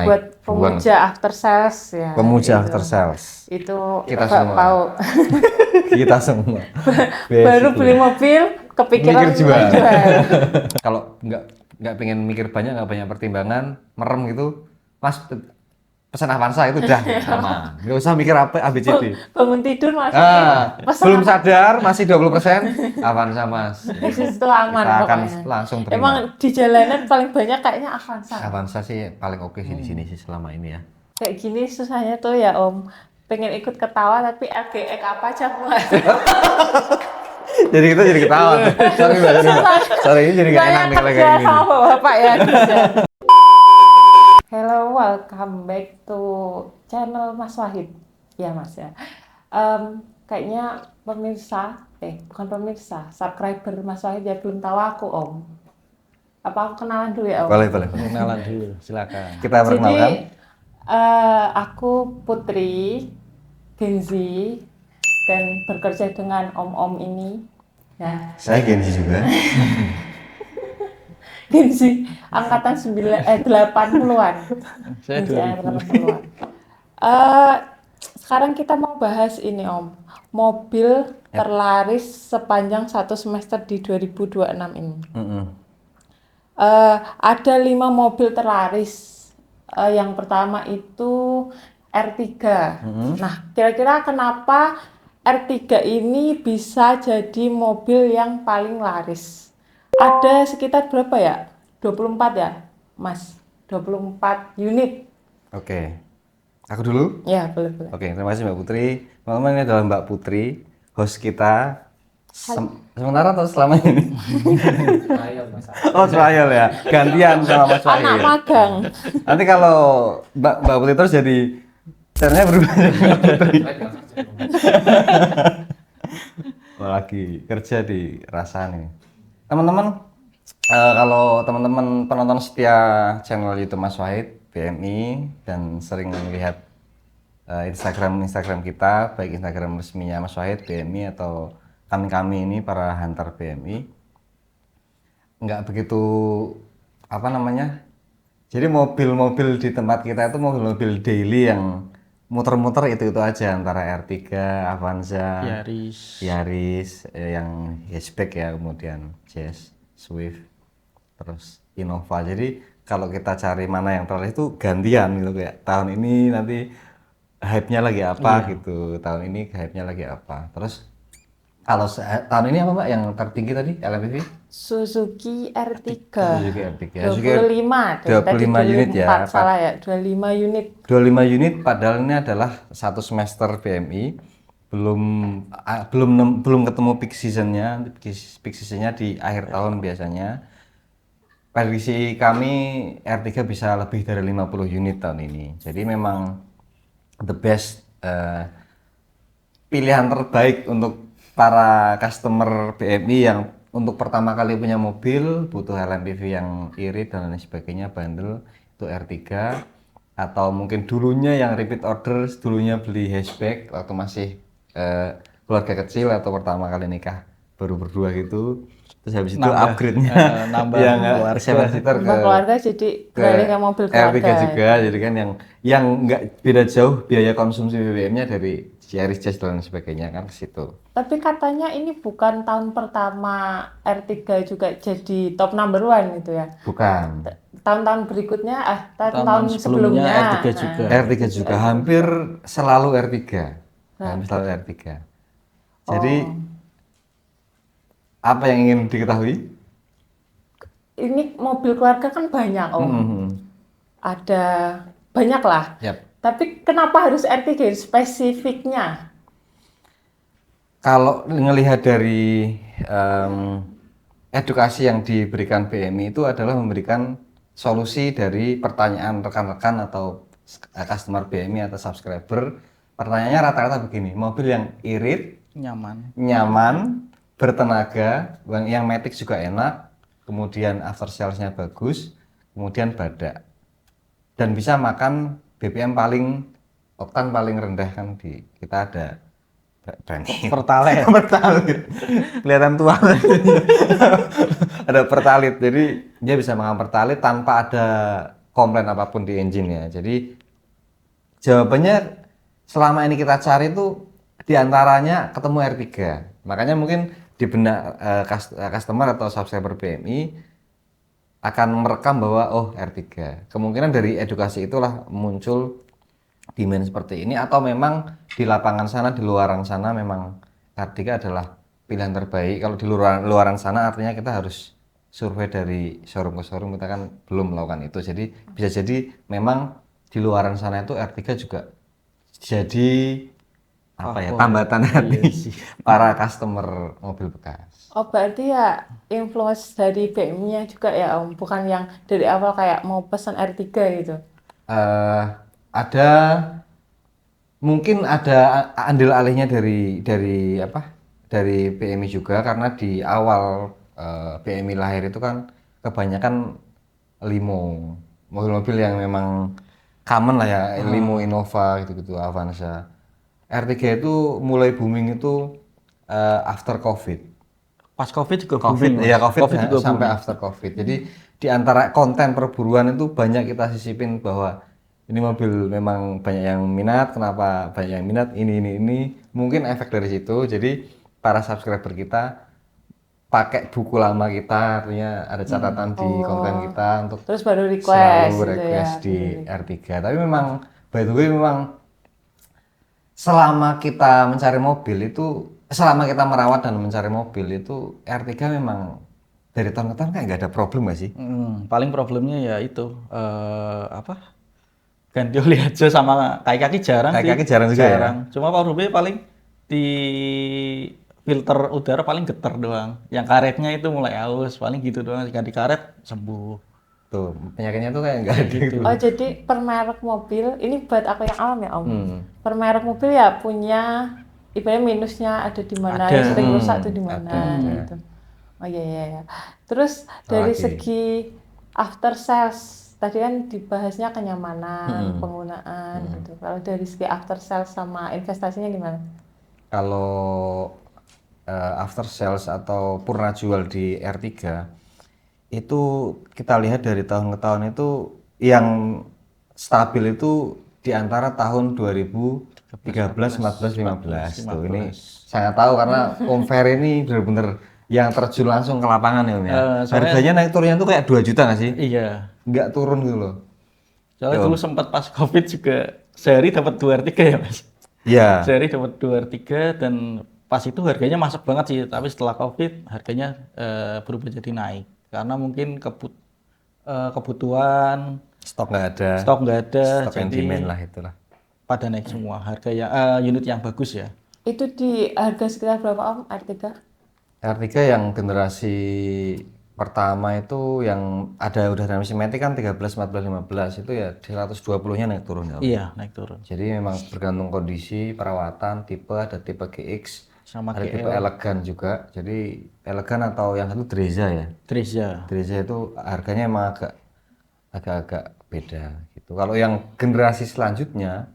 buat pemuja after sales ya. Pemuja after sales. Itu Kita Bapak semua. Pau. Kita semua. Baru beli mobil, kepikiran Mikir jual. jual. Kalau nggak pengen mikir banyak, nggak banyak pertimbangan, merem gitu, Mas pesan Avanza itu udah aman. Nggak usah mikir apa ABCD. Bangun tidur maksudnya. Belum sadar masih 20%, Avanza Mas. Di situ aman Kita akan pokoknya. langsung terima. Emang di jalanan paling banyak kayaknya Avanza. Avanza sih paling oke sih di sini sih selama ini ya. Kayak gini susahnya tuh ya Om. Pengen ikut ketawa tapi LGX apa aja mulai. Jadi kita jadi ketawa. Sorry Mbak, sorry ini jadi nggak enak nih kalau kayak gini. Sama Bapak ya. Hello, welcome back to channel Mas Wahid. Ya Mas ya. Kayaknya pemirsa, bukan pemirsa, subscriber Mas Wahid ya belum tahu aku Om. Apa aku kenalan dulu ya Om? Boleh. Kenalan dulu, silakan. Kita perkenalkan. Jadi aku Putri Genzi dan bekerja dengan Om-Om ini. Ya, Saya Genzi juga. Genzi angkatan 80-an. Saya Genzi 2000. angkatan 80-an. Sekarang kita mau bahas ini Om. Mobil terlaris sepanjang satu semester di 2026 ini. Ada 5 mobil terlaris. Yang pertama itu R3. Nah, kira-kira kenapa R3 ini bisa jadi mobil yang paling laris? Ada sekitar berapa ya? 24 ya, Mas? 24 unit. Oke. Aku dulu? Ya, boleh. Oke, terima kasih Mbak Putri. Teman-teman, ini adalah Mbak Putri, host kita. Sementara atau selama ini? Oh, trial ya. Gantian sama Mas Wahid. Anak magang. Nanti kalau Mbak Putri terus jadi channelnya berubah jadi Mbak Putri. Lagi kerja di Rasa nih. Teman-teman, kalau teman-teman penonton setia channel YouTube Mas Wahid, BMI, dan sering lihat Instagram kita, baik Instagram resminya Mas Wahid, BMI, atau kami ini para hunter BMI, nggak begitu jadi mobil-mobil di tempat kita itu mobil-mobil daily yang muter-muter itu aja, antara R3, Avanza, Yaris, yang hatchback ya, kemudian Jazz, Swift, terus Innova. Jadi kalau kita cari mana yang terlalu itu gantian gitu, kayak tahun ini nanti hype-nya lagi apa gitu, tahun ini hype-nya lagi apa. Terus kalau tahun ini apa Mbak yang tertinggi tadi LMPV? Suzuki R3. Suzuki R3. 25. 25 unit ya. Salah ya, 25 unit. 25 unit, padahal ini adalah satu semester BMI, belum ketemu peak seasonnya. Peak seasonnya di akhir tahun biasanya. Prediksi kami R3 bisa lebih dari 50 unit tahun ini. Jadi memang the best pilihan terbaik untuk para customer BMI yang untuk pertama kali punya mobil, butuh LMPV yang irit dan lain sebagainya, bandel, itu R3. Atau mungkin dulunya yang repeat order, dulunya beli hatchback waktu masih keluarga kecil atau pertama kali nikah baru berdua gitu. Terus habis itu upgrade-nya nambah yang keluarga. 7-seater ke Keluarga jadi beralih ke mobil keluarga. R3 juga, jadi kan yang nggak beda jauh biaya konsumsi BBM-nya dari Yaris, Jazz dan sebagainya kan ke situ. Tapi katanya ini bukan tahun pertama R3 juga jadi top number 1 gitu ya? Bukan. Tahun-tahun berikutnya, tahun-tahun Tahun sebelumnya R3 juga. R3 juga hampir selalu R3. Hampir selalu R3. Jadi apa yang ingin diketahui? Ini mobil keluarga kan banyak Om. Ada banyak lah. Yap. Tapi kenapa harus R3 spesifiknya? Kalau ngelihat dari edukasi yang diberikan BMI itu adalah memberikan solusi dari pertanyaan rekan-rekan atau customer BMI atau subscriber. Pertanyaannya rata-rata begini, mobil yang irit, nyaman, bertenaga, yang matic juga enak, kemudian after sales-nya bagus, kemudian badak, dan bisa makan BBM oktan paling rendah kan di kita ada Pertalite. Kelihatan tua. Ada Pertalite. Jadi dia bisa makan Pertalite tanpa ada komplain apapun di engine ya. Jadi jawabannya selama ini kita cari itu diantaranya ketemu R3. Makanya mungkin di benak customer atau subscriber PMI akan merekam bahwa oh R3. Kemungkinan dari edukasi itulah muncul demand seperti ini, atau memang di lapangan sana, di luaran sana memang R3 adalah pilihan terbaik. Kalau di luaran sana artinya kita harus survei dari showroom ke showroom, kita kan belum melakukan itu. Jadi bisa jadi memang di luaran sana itu R3 juga jadi apa ya, tambatan hati para customer mobil bekas. Oh, berarti ya influence dari BM-nya juga ya Om, bukan yang dari awal kayak mau pesan R3 gitu. Ada mungkin ada andil alihnya dari PMI juga, karena di awal PMI lahir itu kan kebanyakan limo, mobil-mobil yang memang common lah ya, limo Innova gitu-gitu, Avanza. R3 itu mulai booming itu after COVID. Pas COVID juga COVID, booming. ya COVID juga sampai booming. after COVID. Jadi di antara konten perburuan itu banyak kita sisipin bahwa ini mobil memang banyak yang minat, kenapa banyak yang minat, ini. Mungkin efek dari situ. Jadi para subscriber kita pakai buku lama kita, artinya ada catatan di konten kita untuk terus baru selalu request gitu request ya. di R3. Tapi memang by the way memang selama kita mencari mobil itu, selama kita merawat dan mencari mobil itu, R3 memang dari tahun ke tahun kayak nggak ada problem nggak sih? Paling problemnya ya itu ganti oli aja, sama kaki-kaki jarang sih. Kaki-kaki jarang juga ya? Cuma problemnya paling di filter udara paling getar doang. Yang karetnya itu mulai aus, paling gitu doang. Ganti karet sembuh. Tuh penyakitnya tuh kayak nggak ada gitu. Oh, jadi per merek mobil, ini buat aku yang awam ya Om. Per merek mobil ya punya ibaratnya minusnya ada di mana, yang sering rusak tuh di mana gitu. Oh iya. Terus dari segi after sales, tadi kan dibahasnya kenyamanan, penggunaan gitu. Kalau dari segi after sales sama investasinya gimana? Kalau after sales atau purna jual di R3 itu kita lihat dari tahun ke tahun itu yang stabil itu di antara tahun 2013, 14, 15. Tuh ini saya tahu karena Om Ferry ini benar-benar yang terjun langsung ke lapangan ya Om ya. Harganya naik turunnya tuh kayak 2 juta nggak sih? Iya. Nggak turun gitu loh. Soalnya dulu sempat pas COVID juga sehari dapat 2 R3 ya Mas? Iya. Sehari dapat 2 R3 dan pas itu harganya masuk banget sih, tapi setelah COVID harganya berubah jadi naik. Karena mungkin kebutuhan Stok nggak ada. Stok and demand lah itulah. Pada naik semua harga unit yang bagus ya. Itu di harga sekitar berapa Om R3? R3 yang generasi pertama itu yang ada udah transmisi matic kan 13, 14, 15 itu ya 120-nya naik turun ya. Iya, naik turun. Jadi memang bergantung kondisi, perawatan, tipe, ada tipe GX, sama ada GL. tipe elegan juga. Jadi elegan atau yang satu Dreza ya. Dreza itu harganya emang agak beda gitu. Kalau yang generasi selanjutnya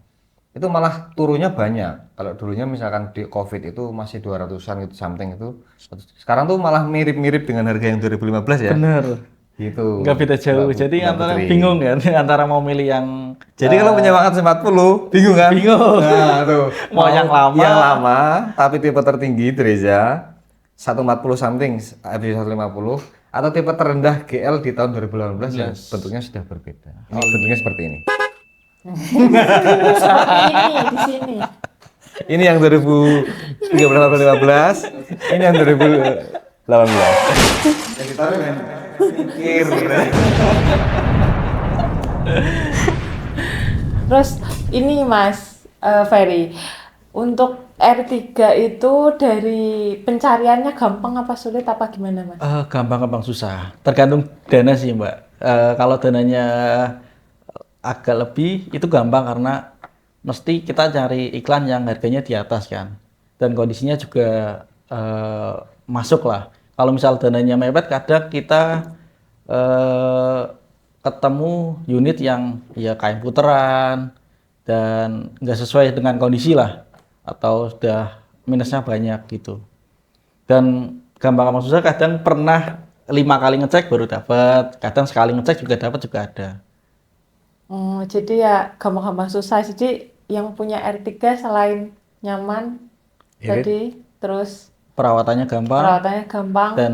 itu malah turunnya banyak. Kalau dulunya misalkan di COVID itu masih 200-an gitu something itu. Sekarang tuh malah mirip-mirip dengan harga yang 2015 ya. Bener. Gitu. Nggak beda jauh. Jadi antara bingung kan antara mau milih yang jadi kalau punya Max 40 bingung kan? Bingung. Nah, tuh. mau yang lama. Yang lama tapi tipe tertinggi Dreza 140 something habis 150 atau tipe terendah GL di tahun 2018 yang bentuknya sudah berbeda. Ini bentuknya seperti ini. Seperti ini di sini. Ini yang 2013 2015, ini yang 2018. Yang ditaruh kan pikir. Terus ini Mas Ferry, untuk R3 itu dari pencariannya gampang apa sulit apa gimana Mas? Gampang susah. Tergantung dana sih Mbak. Kalau dananya agak lebih itu gampang karena mesti kita cari iklan yang harganya di atas kan. Dan kondisinya juga masuk lah. Kalau misal dananya mepet kadang kita ketemu unit yang ya kain puteran dan nggak sesuai dengan kondisi lah atau sudah minusnya banyak gitu. Dan gampang susah kadang pernah 5 kali ngecek baru dapat, kadang sekali ngecek juga dapat juga ada. Jadi ya gampang-gampang susah. Jadi yang punya R3 selain nyaman, Irit. jadi terus Perawatannya gampang perawatannya gampang dan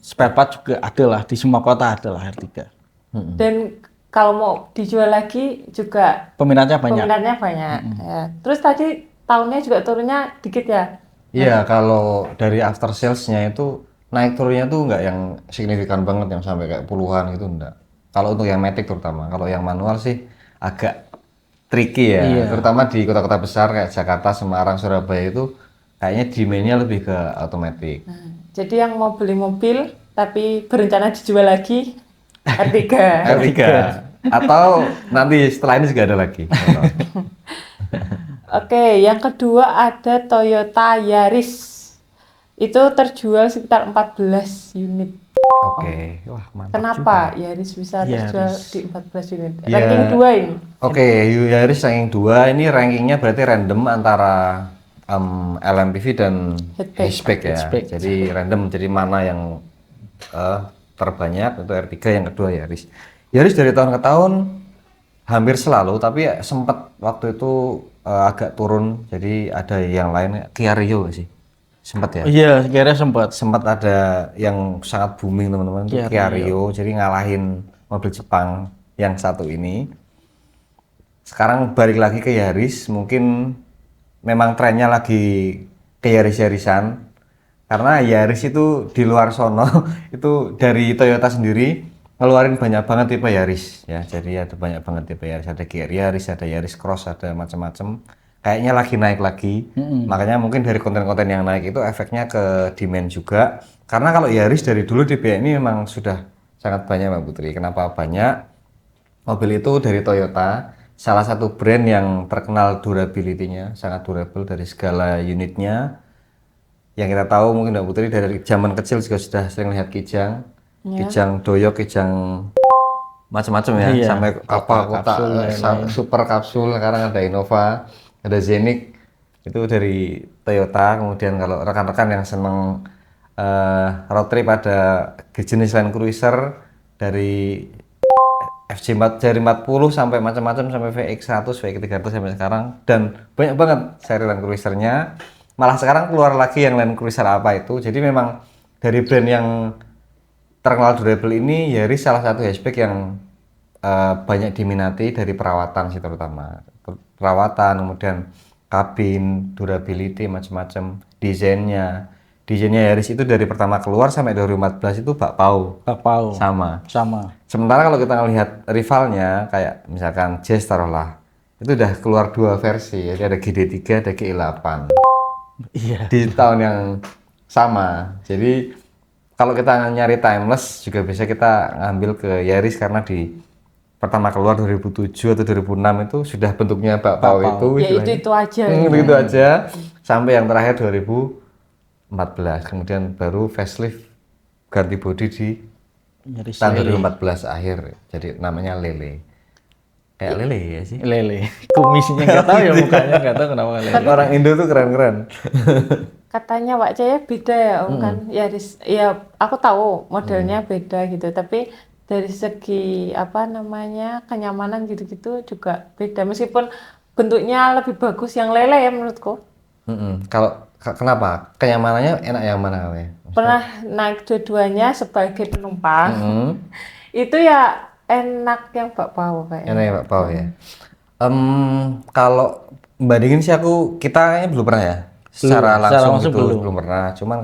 spare part juga ada lah di semua kota ada lah R3. dan kalau mau dijual lagi juga Peminatnya banyak. peminatnya banyak. Ya. Terus tadi tahunnya juga turunnya dikit ya? Iya, kalau dari after sales-nya itu naik turunnya tuh nggak yang signifikan banget yang sampai kayak puluhan gitu enggak. Kalau untuk yang matic terutama, kalau yang manual sih agak tricky ya, Iya. terutama di kota-kota besar kayak Jakarta, Semarang, Surabaya itu kayaknya demand-nya lebih ke automatic. Jadi yang mau beli mobil tapi berencana dijual lagi R3. R3 atau nanti setelah ini juga ada lagi. Oke, yang kedua ada Toyota Yaris. Itu terjual sekitar 14 unit. Oke, wah mantap. Kenapa Yaris bisa terjual Yaris. di 14 unit? Ya. Ranking 2 ini. Oke, Yaris ranking 2 ini rankingnya berarti random antara LMPV dan hatchback ya. Jadi random, jadi mana yang terbanyak itu R3, yang kedua Yaris. Yaris dari tahun ke tahun hampir selalu, tapi sempat waktu itu agak turun. Jadi ada yang lain, Kia Rio sih, sempat ya. Iya, kira sempat. Sempat ada yang sangat booming teman-teman, itu Kia Rio. Jadi ngalahin mobil Jepang yang satu ini. Sekarang balik lagi ke Yaris, mungkin memang trennya lagi ke Yaris-Yarisan. Karena Yaris itu di luar sono, itu dari Toyota sendiri ngeluarin banyak banget tipe Yaris ya. Jadi ada banyak banget tipe Yaris, ada GR Yaris, ada Yaris Cross, ada macam-macam. Kayaknya lagi naik lagi. Makanya mungkin dari konten-konten yang naik itu efeknya ke demand juga. Karena kalau Yaris dari dulu di BNI memang sudah sangat banyak Mbak Putri. Kenapa banyak? Mobil itu dari Toyota, salah satu brand yang terkenal durability-nya, sangat durable dari segala unitnya. Yang kita tahu mungkin Mbak Putri dari zaman kecil juga sudah sering lihat Kijang, Kijang Doyok, Kijang macam-macam ya, Iya. sampai apa kotak super kapsul. Sekarang ada Innova, ada Zenik, itu dari Toyota. Kemudian kalau rekan-rekan yang seneng road trip, ada jenis Land Cruiser dari FJ4 dari 40 sampai macam-macam, sampai VX100, VX300 sampai sekarang, dan banyak banget seri Land Cruiser-nya. Malah sekarang keluar lagi yang Land Cruiser apa itu. Jadi memang dari brand yang terkenal durable ini, Yaris salah satu hatchback yang banyak diminati dari perawatan sih, terutama perawatan, kemudian kabin, durability, macam-macam, desainnya Yaris itu dari pertama keluar sampai 2014 itu bakpao sama. Sementara kalau kita lihat rivalnya kayak misalkan Jazz taruhlah, itu udah keluar dua versi, jadi ada GD3, ada GI8. Iya. Di tahun yang sama. Jadi kalau kita nyari timeless juga bisa kita ngambil ke Yaris, karena di pertama keluar 2007 atau 2006 itu sudah bentuknya bakpao itu. Ya itu aja. Itu aja sampai yang terakhir 2014. Kemudian baru facelift ganti bodi di Yaris tahun 2014 akhir. Jadi namanya Lele. Kayak lele ya sih. Lele. Kumisnya nggak tahu ya, mukanya nggak tahu kenapa lele. Orang Indo tuh keren-keren. Katanya Pak Jaya beda ya Om kan Yaris. Ya aku tahu modelnya beda gitu, tapi dari segi apa namanya kenyamanan gitu-gitu juga beda. Meskipun bentuknya lebih bagus yang lele ya menurutku. Kalau kenapa? Kenyamanannya enak yang mana ya? Pernah naik dua-duanya sebagai penumpang. Itu ya enak yang bakpao kayaknya. Enak ya bakpao ya. Kalau bandingin sih kita kayaknya belum pernah ya. Secara langsung gitu, belum pernah. Cuman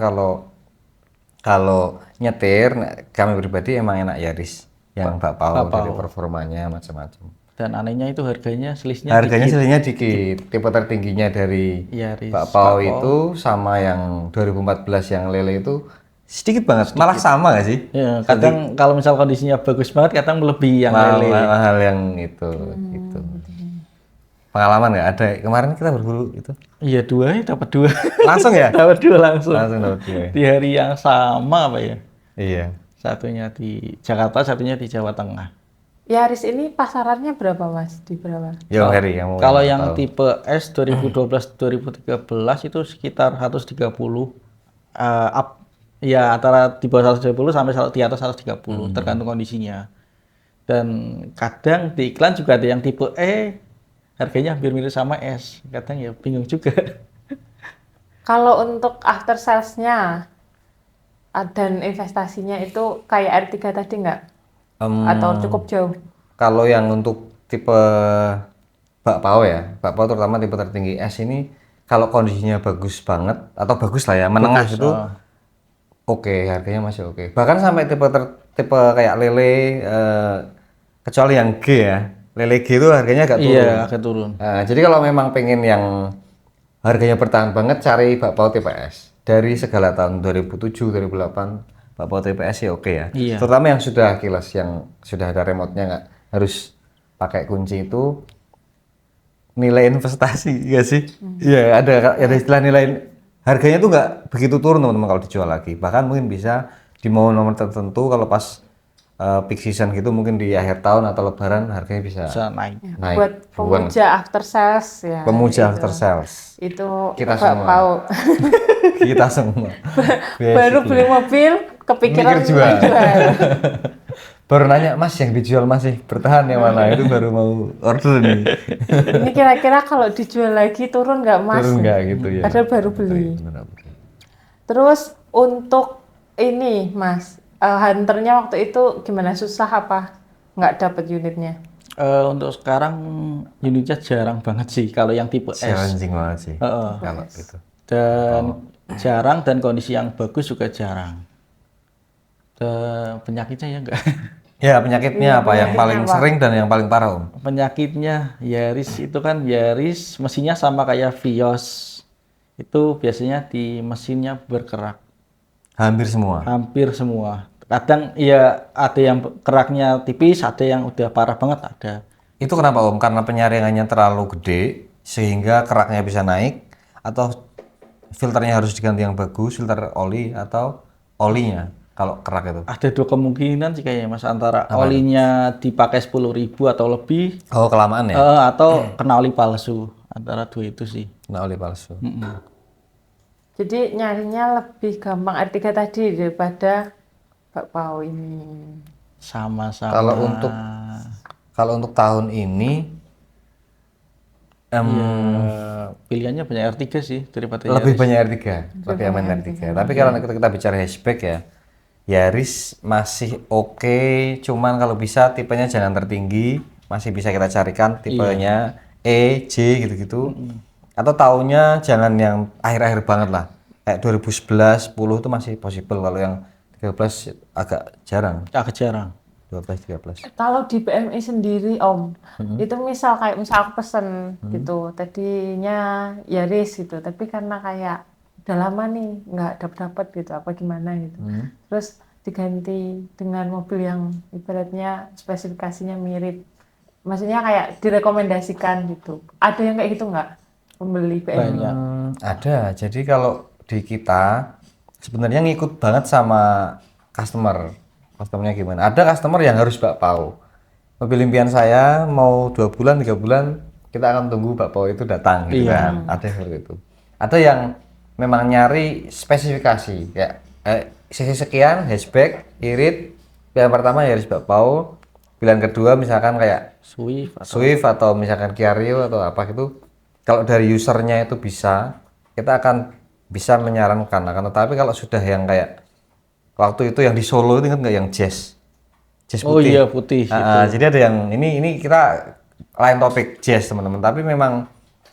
kalau nyetir, kami pribadi emang enak Yaris yang bakpao dari performanya macam-macam. Dan anehnya itu harganya selisihnya dikit. Tipe tertingginya dari Yaris bakpao itu sama yang 2014 yang Lele itu sedikit banget. Malah sama gak sih? Ya, kadang kalau misal kondisinya bagus banget, kadang melebihi yang Lele. Mahal yang itu gitu. Pengalaman nggak ada? Kemarin kita berburu itu. Iya, dapat dua. Langsung ya? Dapat dua langsung. Langsung dapat dua. Di hari yang sama apa ya? Iya. Satunya di Jakarta, satunya di Jawa Tengah. Yaris ini pasarannya berapa Mas? Di berapa? Kalau yang tipe S 2012-2013 itu sekitar 130 up. Ya, antara di bawah 120 sampai di atas 130 tergantung kondisinya. Dan kadang di iklan juga ada yang tipe E, harganya hampir mirip sama S. Kadang ya bingung juga. Kalau untuk after sales-nya dan investasinya itu kayak R3 tadi nggak? Atau cukup jauh? Kalau yang untuk tipe bakpao ya, bakpao terutama tipe tertinggi S ini, kalau kondisinya bagus banget atau bagus lah ya, menengah itu oke, harganya masih oke. Bahkan sampai tipe kayak lele, kecuali yang G ya, lele G itu harganya agak turun. Iya, agak turun. Jadi kalau memang pengen yang harganya bertahan banget, cari bakpao tipe S. Dari segala tahun 2007, 2008, bakpao tipe S ya oke ya. Iya. Terutama yang sudah kilas, yang sudah ada remote-nya, nggak harus pakai kunci, itu nilai investasi, ya sih? Iya, ada istilah nilai, harganya tuh nggak begitu turun teman-teman kalau dijual lagi. Bahkan mungkin bisa di momen-momen tertentu, kalau pas peak season gitu, mungkin di akhir tahun atau lebaran harganya bisa naik. naik. Buat pemuja after sales ya. Pemuja itu. after sales. Itu Kita bakpao. Kita semua. Baru beli mobil, kepikiran Mikir jual. jual. Baru nanya, Mas yang dijual masih bertahan yang mana? Itu baru mau order nih. Ini kira-kira kalau dijual lagi turun nggak Mas? Turun nggak gitu ya? Padahal baru beli. Benar-benar. Terus untuk ini Mas, hunternya waktu itu gimana, susah apa nggak dapat unitnya? Untuk sekarang unitnya jarang banget sih kalau yang tipe S. Challenging banget sih. Kalau itu. Dan jarang, dan kondisi yang bagus juga jarang. Dan penyakitnya ya enggak. Ya penyakitnya apa yang paling sering dan yang paling parah Om? Penyakitnya Yaris itu kan, Yaris mesinnya sama kayak Vios. Itu biasanya di mesinnya berkerak. Hampir semua. Hampir semua. Kadang ya ada yang keraknya tipis, ada yang udah parah banget ada. Itu kenapa Om? Karena penyaringannya terlalu gede sehingga keraknya bisa naik, atau filternya harus diganti yang bagus, filter oli, atau olinya kalau kerak itu? Ada dua kemungkinan sih kayaknya Mas, antara olinya dipakai 10.000 atau lebih, Oh kelamaan ya? atau kena oli palsu. Antara dua itu sih. Kena oli palsu. Jadi nyarinya lebih gampang R3 tadi daripada bakpao ini. Sama-sama. Kalau untuk tahun ini Pilihannya banyak R3 sih daripada lebih Yaris. banyak R3, lebih aman R3. Tapi kalau kita bicara hatchback ya, Yaris masih oke, cuman kalau bisa tipenya jangan tertinggi, masih bisa kita carikan tipenya E, J gitu-gitu. Atau tahunnya jangan yang akhir-akhir banget lah, kayak 2011, 10 itu masih possible. Kalau yang 13 agak jarang. Agak jarang. 12, 13. Kalau di PMI sendiri Om, itu misal aku pesen gitu, tadinya Yaris gitu, tapi karena kayak udah lama nih nggak dapat gitu, apa gimana gitu, terus diganti dengan mobil yang ibaratnya spesifikasinya mirip, maksudnya kayak direkomendasikan gitu, ada yang kayak gitu nggak pembeli PMI? Ada. Jadi kalau di kita sebenarnya ngikut banget sama customernya gimana. Ada customer yang harus bakpao. Mobil impian saya mau 2 bulan, 3 bulan, kita akan tunggu bakpao itu datang gitu kan. Ada yang seperti itu. Ada yang memang nyari spesifikasi, ya sisi sekian, hatchback, irit, pilihan pertama Yaris bakpao, pilihan kedua misalkan kayak Swift atau misalkan Kia Rio atau apa gitu. Kalau dari usernya itu bisa, kita akan bisa menyarankan. Tapi kalau sudah yang kayak waktu itu yang di Solo itu, ingat nggak yang jazz putih? Oh iya, putih. Jadi ada yang ini kita lain topik jazz teman-teman. Tapi memang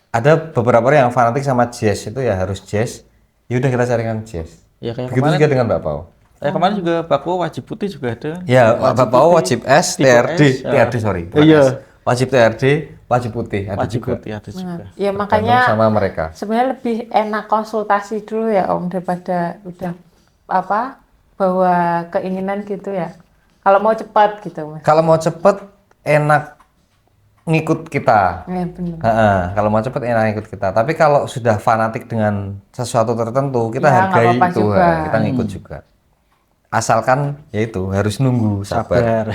ada beberapa orang yang fanatik sama jazz, itu ya harus jazz. Ya udah kita carikan jazz. Ya kayak Begitu kemarin, juga dengan bakpao. kemarin juga bakpao wajib putih juga ada. Ya bakpao wajib S, TRD sorry. Iya. Wajib TRD, wajib putih ada Wajib juga. putih ada juga. Ya makanya sama mereka. sebenarnya lebih enak konsultasi dulu ya Om daripada udah bawa keinginan gitu ya. Kalau mau cepat gitu Mas. Kalau mau cepet enak ngikut kita. Ya benar. Kalau mau cepet enak ngikut kita. Tapi kalau sudah fanatik dengan sesuatu tertentu, kita Ya, hargai nggak apa-apa itu, juga. kita ngikut juga. Asalkan ya itu harus nunggu sabar.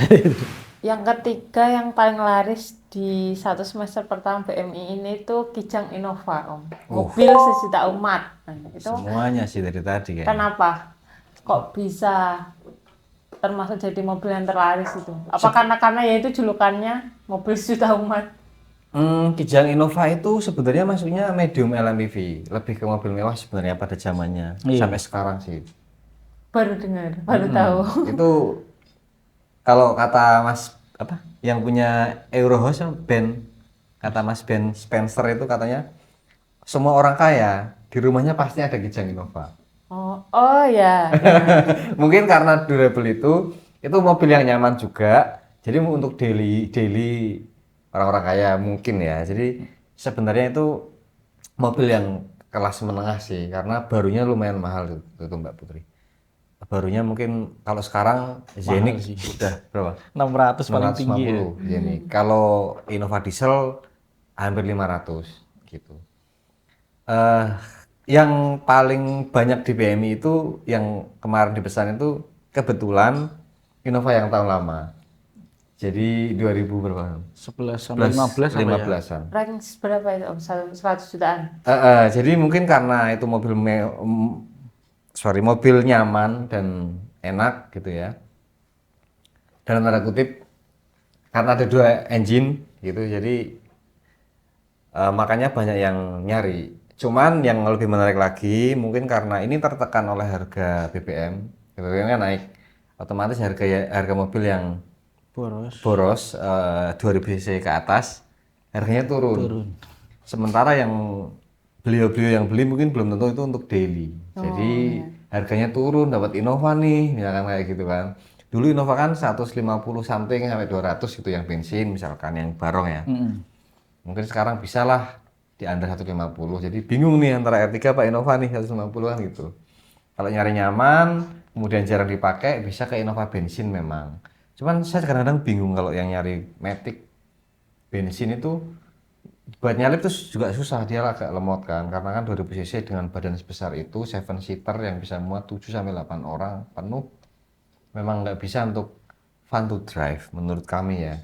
Yang ketiga yang paling laris di 1 semester pertama BMI ini tuh Kijang Innova Om. Mobil sejuta umat. Nah, itu Semuanya sih dari tadi kayaknya. kenapa? Kok bisa termasuk jadi mobil yang terlaris itu? Apa karena ya itu julukannya mobil sejuta umat? Kijang Innova itu sebenarnya masuknya medium LMPV, lebih ke mobil mewah sebenarnya pada zamannya. Sampai sekarang sih. Baru dengar, baru tahu. Itu kalau kata Mas apa yang punya Eurohouse Ben, kata Mas Ben Spencer itu katanya semua orang kaya di rumahnya pasti ada Kijang Innova. Oh ya. Mungkin karena durable itu mobil yang nyaman juga. Jadi untuk daily orang-orang kaya mungkin ya. Jadi sebenarnya itu mobil yang kelas menengah sih, karena barunya lumayan mahal itu Mbak Putri. Barunya mungkin kalau sekarang Zenik udah berapa? 600 paling tinggi ya. Zenik. Kalau Innova diesel hampir 500 gitu. Yang paling banyak di PMI itu yang kemarin dipesan itu kebetulan Innova yang tahun lama. Jadi 2000 berapa? 11 sampai 15 15-an. Range berapa itu Om? 100 jutaan? Jadi mungkin karena itu mobil nyaman dan enak gitu ya. Dalam tanda kutip karena ada 2 engine gitu, jadi makanya banyak yang nyari. Cuman yang lebih menarik lagi mungkin karena ini tertekan oleh harga BBM. BBM kan naik, otomatis harga mobil yang boros 2000 cc ke atas harganya turun. Sementara yang beliau-beliau yang beli mungkin belum tentu itu untuk daily. Jadi harganya turun, dapat Innova nih, misalkan kayak gitu kan. Dulu Innova kan 150 something sampai 200 gitu yang bensin misalkan yang barong ya. Mungkin sekarang bisa lah di under 150. Jadi bingung nih antara R3 apa Innova nih 150-an gitu. Kalau nyari nyaman, kemudian jarang dipakai, bisa ke Innova bensin memang. Cuman saya kadang-kadang bingung kalau yang nyari Matic bensin itu buat nyalip terus juga susah, dia agak lemot kan, karena kan 2000 cc dengan badan sebesar itu 7 seater yang bisa muat 7 sampai 8 orang penuh memang nggak bisa untuk fun to drive menurut kami ya.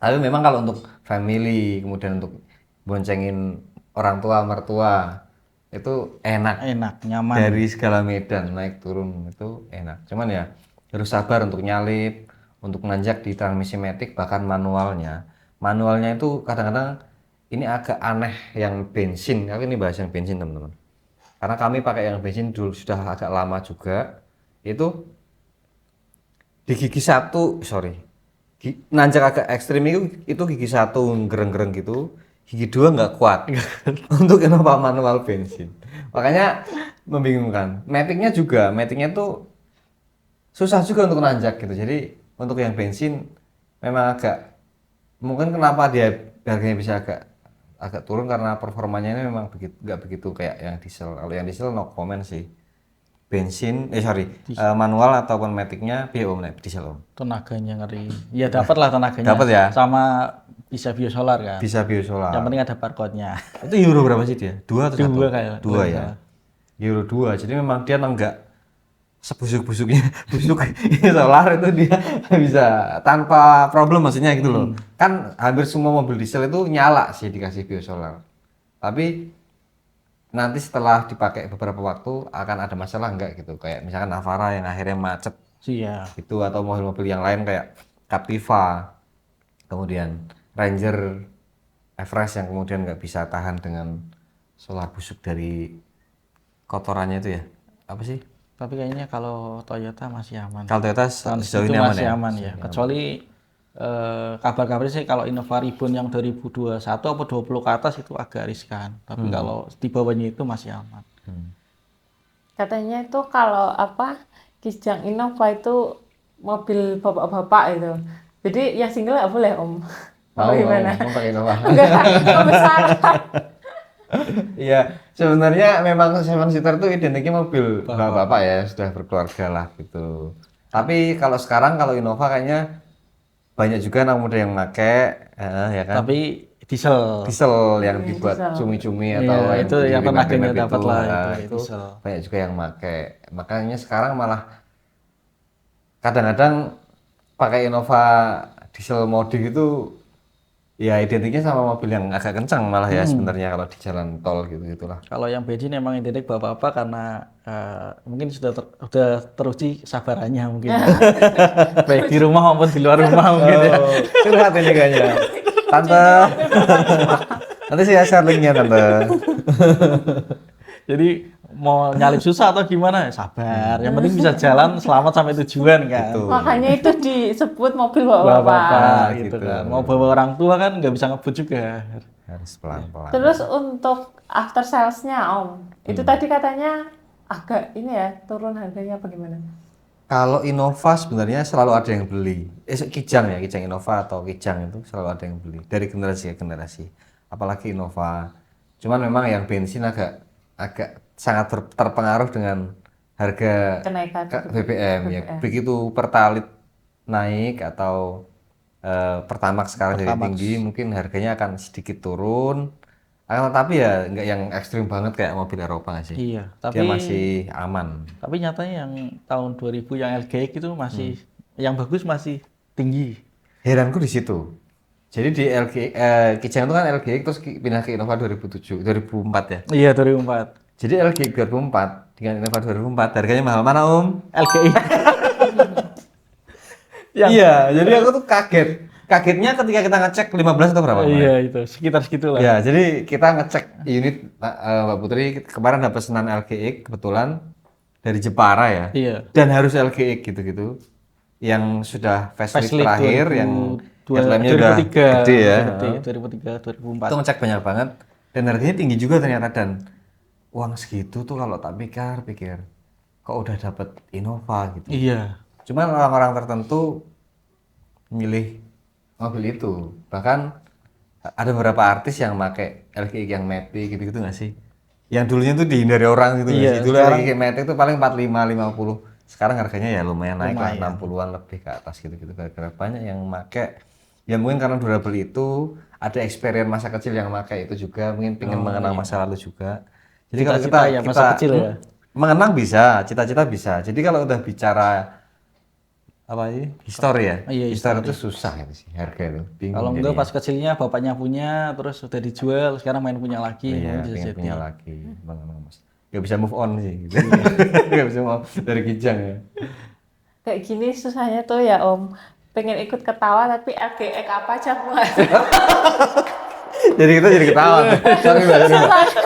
Tapi memang kalau untuk family kemudian untuk boncengin orang tua mertua itu enak, nyaman. Dari segala medan naik turun itu enak. Cuman ya harus sabar untuk nyalip, untuk nanjak di transmisi matic, bahkan manualnya itu kadang-kadang ini agak aneh yang bensin. Tapi ini bahas yang bensin teman-teman, karena kami pakai yang bensin dulu sudah agak lama juga. Itu di gigi satu nanjak agak ekstrim itu gigi satu gereng-gereng gitu, gigi dua nggak kuat untuk Innova manual bensin, makanya membingungkan. Maticnya tuh susah juga untuk nanjak gitu. Jadi untuk yang bensin memang agak, mungkin kenapa dia harganya bisa agak turun karena performanya ini memang nggak begitu kayak yang diesel. Kalau yang diesel no comment sih. Bensin manual ataupun maticnya diesel Om. Tenaganya ngeri. Ya dapat lah tenaganya. Dapat ya. Sama bisa biosolar kan. Bisa biosolar. Yang penting ada barcode-nya. Itu Euro berapa sih dia? 2 atau 1? 2 kayak. 2 ya. Euro 2. Jadi memang dia enggak sebusuk-busuknya busuk solar itu dia bisa tanpa problem maksudnya gitu loh. Kan hampir semua mobil diesel itu nyala sih dikasih biosolar. Tapi nanti setelah dipakai beberapa waktu akan ada masalah enggak gitu. Kayak misalkan Navara yang akhirnya macet. Iya. Itu atau mobil-mobil yang lain kayak Captiva. Kemudian Ranger Everest yang kemudian nggak bisa tahan dengan solar busuk dari kotorannya itu ya. Apa sih? Tapi kayaknya kalau Toyota masih aman. Kalau Toyota sejauh ini masih aman ya. Kecuali kabar-kabarnya sih kalau Innova Reborn yang 2021 atau 20 ke atas itu agak riskan. Tapi kalau di bawahnya itu masih aman. Katanya itu kalau Kijang Innova itu mobil bapak-bapak itu. Jadi yang single nggak boleh Om. Gimana? Mau pakai Innova? Enggak besar. Iya, sebenarnya memang 7-seater itu identiknya mobil bapak-bapak ya, sudah berkeluarga lah gitu. Tapi kalau sekarang kalau Innova kayaknya banyak juga anak muda yang pakai, ya kan? Tapi diesel yang dibuat cumi-cumi atau itu yang tenaganya dapat lah itu banyak juga yang pakai. Makanya sekarang malah kadang-kadang pakai Innova diesel modik itu Ya identiknya sama mobil yang agak kencang malah ya sebenarnya kalau di jalan tol gitu-gitulah. Kalau yang bensin emang identik bapak-bapak karena mungkin sudah teruji sabarannya mungkin. Baik di rumah maupun di luar rumah mungkin ya. Curhat ini kayaknya. Tante. Nanti saya share linknya tante. Jadi mau nyalip susah atau gimana? Sabar. Yang penting bisa jalan selamat sampai tujuan kan. Gitu. Makanya itu disebut mobil Bapak bapak-bapak. gitu gitu. kan. Mau bawa orang tua kan nggak bisa ngebut juga. Harus pelan-pelan. Terus untuk after sales-nya Om, itu tadi katanya agak ini ya, turun harganya apa gimana? Kalau Innova sebenarnya selalu ada yang beli. Kijang ya, Kijang Innova atau Kijang itu selalu ada yang beli dari generasi ke generasi. Apalagi Innova. Cuman memang yang bensin agak sangat terpengaruh dengan harga Kenaikan BBM ya. Begitu Pertalite naik atau Pertamax sekarang jadi tinggi, mungkin harganya akan sedikit turun. Akan tetapi ya nggak yang ekstrim banget kayak mobil Eropa nggak sih. Iya, Dia masih aman. tapi nyatanya yang tahun 2000 yang LGX itu masih yang bagus masih tinggi. Heranku di situ. Jadi di Kijang itu kan LGX terus pindah ke Innova 2004 ya. Iya 2004. Jadi LGX 2004 dengan Innova 2004 harganya mahal mana Om? LGX. Iya, jadi aku tuh kaget. Kagetnya ketika kita ngecek 15 atau berapa? Iya itu sekitar segitulah. Ya, jadi kita ngecek unit Mbak Putri kemarin ada pesanan LGX kebetulan dari Jepara ya. Iya. Dan harus LGX gitu-gitu. Yang sudah facelift terakhir yang 2002, headlamp-nya udah 2003, gede ya. Gede, 2003, 2004. Itu ngecek banyak banget dan harganya tinggi juga ternyata dan uang segitu tuh kalau tak pikir kok udah dapet Innova gitu. Iya. Cuman orang-orang tertentu milih mobil itu. Bahkan ada beberapa artis yang pakai LGX yang Matic gitu-gitu nggak sih? Yang dulunya tuh dihindari orang gitu nggak Iya, sih? Dulu sekarang- LGX Matic tuh paling 45, 50. Sekarang harganya ya lumayan naik lah, Lumayan. 60-an lebih ke atas gitu-gitu. Gara-gara banyak yang pakai. Ya mungkin karena durable itu, ada experience masa kecil yang pakai itu juga, mungkin pengen mengenang masa lalu juga. Jadi kalau Cita-cita kita, ya, masa kecil ya? mengenang bisa, cita-cita bisa. Jadi kalau udah bicara apa ini histori ya, Iya, histori itu susah itu sih harga itu. Bingung Kalau enggak jadinya. pas kecilnya bapaknya punya, terus sudah dijual, sekarang main punya lagi. Iya, bisa pengen jadi. punya lagi, bang mas. Gak bisa move on sih, gitu. Gak bisa move dari Kijang ya. Kayak gini susahnya tuh ya Om, pengen ikut ketawa tapi LGX apa aja aku nggak Jadi kita jadi ketawa. Sorry mbak,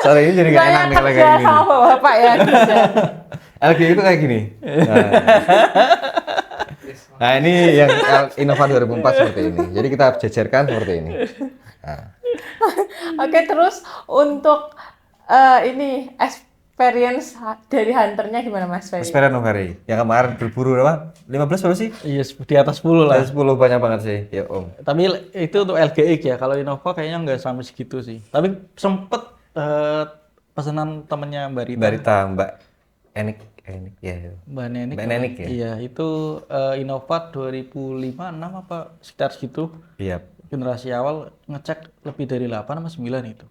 sorry ini jadi gak enak nih kalau kayak kerja gini. sama bapak ya Gus ya. LG itu kayak gini. Nah ini yang Innova 2004 seperti ini. Jadi kita jajarkan seperti ini. Nah, Oke, terus untuk ini experience dari hunternya gimana Mas Ferry? Xperia Novari yang kemarin berburu apa? 15 berapa sih? Iya, di atas 10 lah. Dari 10 banyak banget sih. Ya Om. Tapi itu untuk LGX ya, kalau Innova kayaknya nggak sampai segitu sih. Tapi sempet pesanan temennya Mbak Rita. Mbak Rita, Mbak Enik ya. Mbak Nenik. Mbak Nenik ya? Iya, itu Innova 2005, 6 apa sekitar segitu. Iya. Generasi awal ngecek lebih dari 8 sama 9 itu.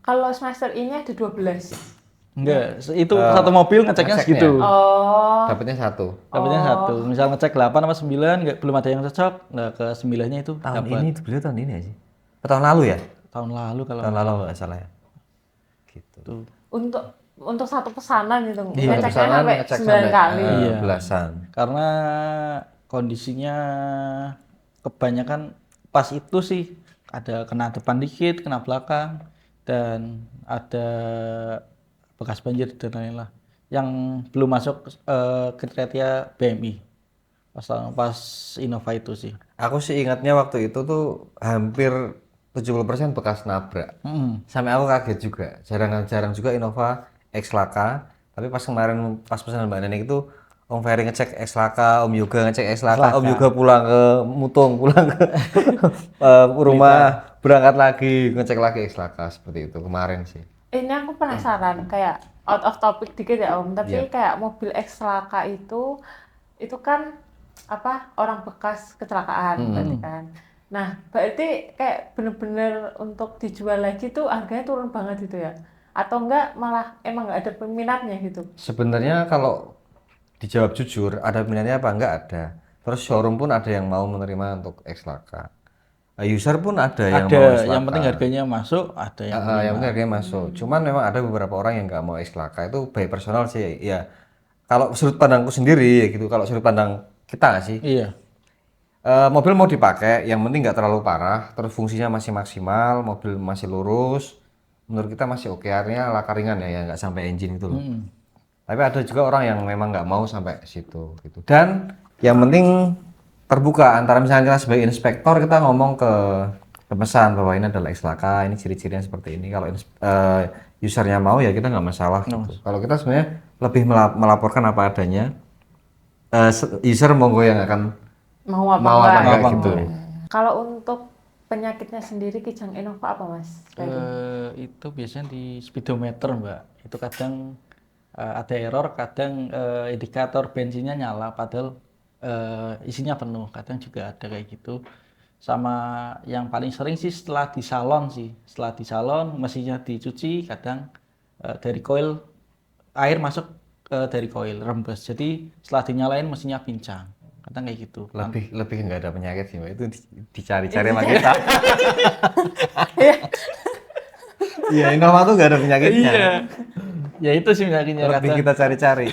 Kalau semester ini ada 12. Enggak, itu satu mobil ngeceknya ngeceknya. segitu. Oh, Dapatnya satu. Dapatnya satu. Misal ngecek 8 sama 9, belum ada yang cocok, nah ke 9-nya itu Tahun dapat. ini itu beliau tahun ini ya sih? Tahun lalu ya? Tahun lalu kalau Tahun lalu nggak salah ya. Gitu. itu. untuk satu pesanan gitu. Iya, Ngeceknya pesanan sampai ngecek 9 sampai kali. Iya. belasan. Karena kondisinya kebanyakan pas itu sih ada kena depan dikit, kena belakang, dan ada bekas banjir dan lain-lain lah. Yang belum masuk kriteria BMI pas Innova itu sih. Aku sih ingatnya waktu itu tuh hampir 70% bekas nabrak. Sampai aku kaget juga. Jarang juga Innova X Laka. Tapi pas kemarin pas pesanan Mbak Nenek itu Om Ferry ngecek X Laka, Om Yoga ngecek X Laka, Om Yoga pulang ke Mutung, pulang ke rumah, berangkat lagi ngecek lagi X Laka seperti itu kemarin sih. Ini aku penasaran, kayak out of topic dikit ya Om, tapi Iya. kayak mobil X Laka itu kan apa orang bekas kecelakaan berarti kan. Nah, berarti kayak bener-bener untuk dijual lagi tuh harganya turun banget gitu ya? Atau enggak malah emang nggak ada peminatnya gitu? Sebenarnya kalau dijawab jujur, ada minatnya apa enggak ada. Terus showroom pun ada yang mau menerima untuk X Laka. User pun ada yang Ada, mau yang X-Laka. penting harganya masuk, ada yang Yang penting harganya masuk. Cuman memang ada beberapa orang yang nggak mau X-Laka, itu by personal sih. Ya, kalau sudut pandangku sendiri gitu, kalau sudut pandang kita nggak sih, Iya. mobil mau dipakai, yang penting nggak terlalu parah, terus fungsinya masih maksimal, mobil masih lurus, menurut kita masih oke. Artinya laka ringan ya nggak sampai engine itu loh. Tapi ada juga orang yang memang nggak mau sampai situ gitu. Dan yang penting terbuka antara misalnya kita sebagai inspektor kita ngomong ke pemesan bahwa ini adalah X-Laka, ini ciri-cirinya seperti ini. Kalau usernya mau ya kita nggak masalah gitu. Kalau kita sebenarnya lebih melaporkan apa adanya. User monggo yang akan Mau apa enggak gitu. Kalau untuk penyakitnya sendiri Kijang Innova apa Mas? Itu biasanya di speedometer Mbak. Itu kadang ada error, kadang indikator bensinnya nyala padahal isinya penuh. Kadang juga ada kayak gitu. Sama yang paling sering sih setelah di salon sih. Setelah di salon mesinnya dicuci, kadang dari koil air masuk dari koil rembes. Jadi setelah dinyalain mesinnya pincang. Kadang kayak gitu. Lebih nggak ada penyakit sih Mbak. Itu dicari-cari sama kita. Iya, Innova tuh nggak ada penyakitnya. Iya. Ya itu sih penyakitnya. Lebih kita cari-cari.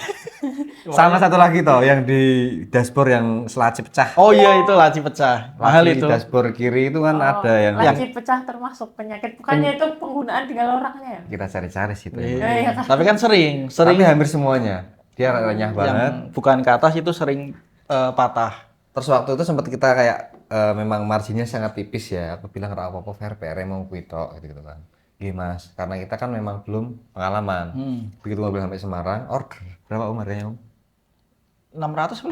Sama satu lagi toh yang di dashboard yang selaci pecah. Oh iya itu laci pecah. Mahal Laci itu. dashboard kiri itu kan ada yang Laci pecah termasuk penyakit, bukannya itu penggunaan tinggal orangnya ya? kita cari-cari sih itu. Iya. Tapi kan sering Tapi hampir semuanya. Dia renyah banget. yang bukan ke atas itu sering patah. Terus waktu itu sempat kita kayak memang marginnya sangat tipis ya. Aku bilang ora apa-apa fair PR mau kuitok gitu kan. Iya Mas, karena kita kan memang belum pengalaman. Begitu mobil sampai Semarang, order berapa harganya Om? 600 atau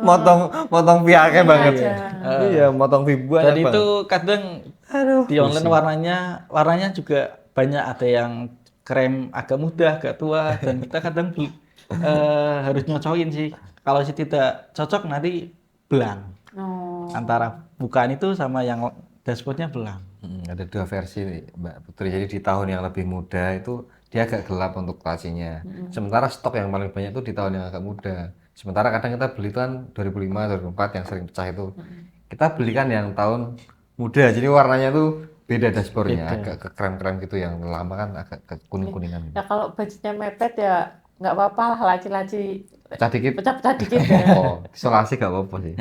500. Motong pihaknya banget. Iya, motong ribuan. Dan itu kadang di online warnanya juga banyak, ada yang krem agak muda, agak tua, dan kita kadang harus nyocokin sih. Kalau sih tidak cocok nanti belang. Antara bukaan itu sama yang dashboardnya belang. Ada dua versi Mbak Putri. Jadi di tahun yang lebih muda itu dia agak gelap untuk lacinya. Sementara stok yang paling banyak itu di tahun yang agak muda. Sementara kadang kita beli kan 2005, 2004 yang sering pecah itu. Kita belikan yang tahun muda. Jadi warnanya tuh beda dashboardnya, agak ke krem-krem gitu, yang lama kan agak ke kuning-kuningan. Ya kalau budgetnya mepet ya nggak apa-apa lah, laci-laci Pecah dikit. pecah-pecah dikit ya. Oh, isolasi gak apa-apa sih.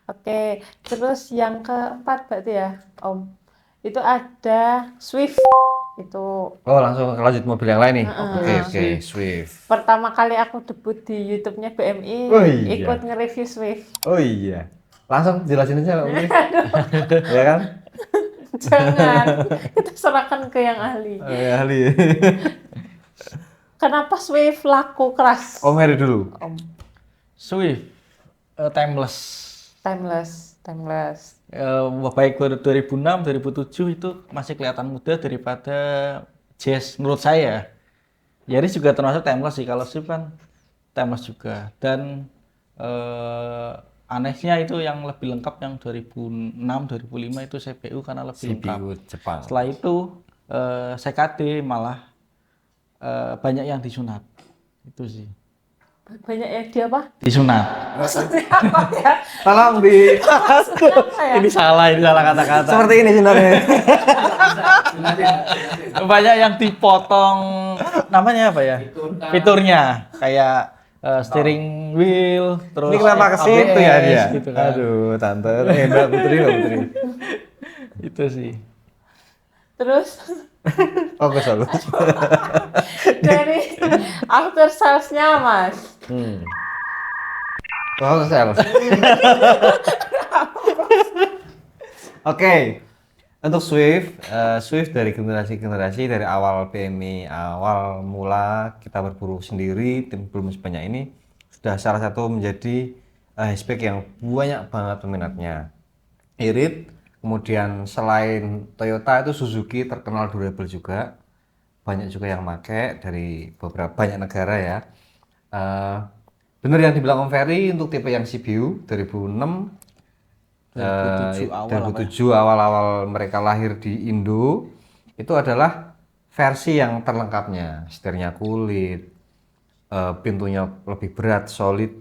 Oke, terus yang keempat berarti ya Om, itu ada Swift. Itu Oh, langsung lanjut mobil yang lain nih. Oke, Swift. pertama kali aku debut di YouTube-nya BMI, Oh, iya. ikut nge-review Swift. Oh iya. Langsung jelasin aja Mbak Putri. Ya kan? Jangan, kita serahkan ke yang ahli. Ahli. Kenapa Swift laku keras? Om Heri dulu. Om, Swift timeless. timeless. Baik 2006, 2007 itu masih kelihatan muda daripada Jazz menurut saya. Yaris juga termasuk timeless sih, kalau Swift kan timeless juga. Dan anehnya itu yang lebih lengkap yang 2006, 2005 itu CPU karena lebih lengkap. CPU Jepang. Setelah itu CKD malah banyak yang disunat. Itu sih. Banyak yang dia apa? Disunat. Apa ya? Tolong di Apa ya? Ini salah kata-kata. seperti ini sebenarnya. Banyak yang dipotong, namanya apa ya? Fiturnya kayak steering wheel, terus Ini kenapa ke situ ya ABS, dia? gitu kan. Aduh, tante. Mbak Putri. Itu sih. Terus Oh, kesal. dari after sales-nya Mas. Oh, kesal. Oke. Untuk Swift, Swift dari generasi-generasi, dari awal PMI, awal mula kita berburu sendiri, tim belum sebanyak ini, sudah salah satu menjadi hatchback yang banyak banget peminatnya. Irit, kemudian selain Toyota itu Suzuki terkenal durable juga, banyak juga yang make dari beberapa banyak negara ya. Bener yang dibilang Om Ferry, untuk tipe yang CBU 2006, 2007 awal-awal mereka lahir di Indo, itu adalah versi yang terlengkapnya, setirnya kulit, pintunya lebih berat, solid,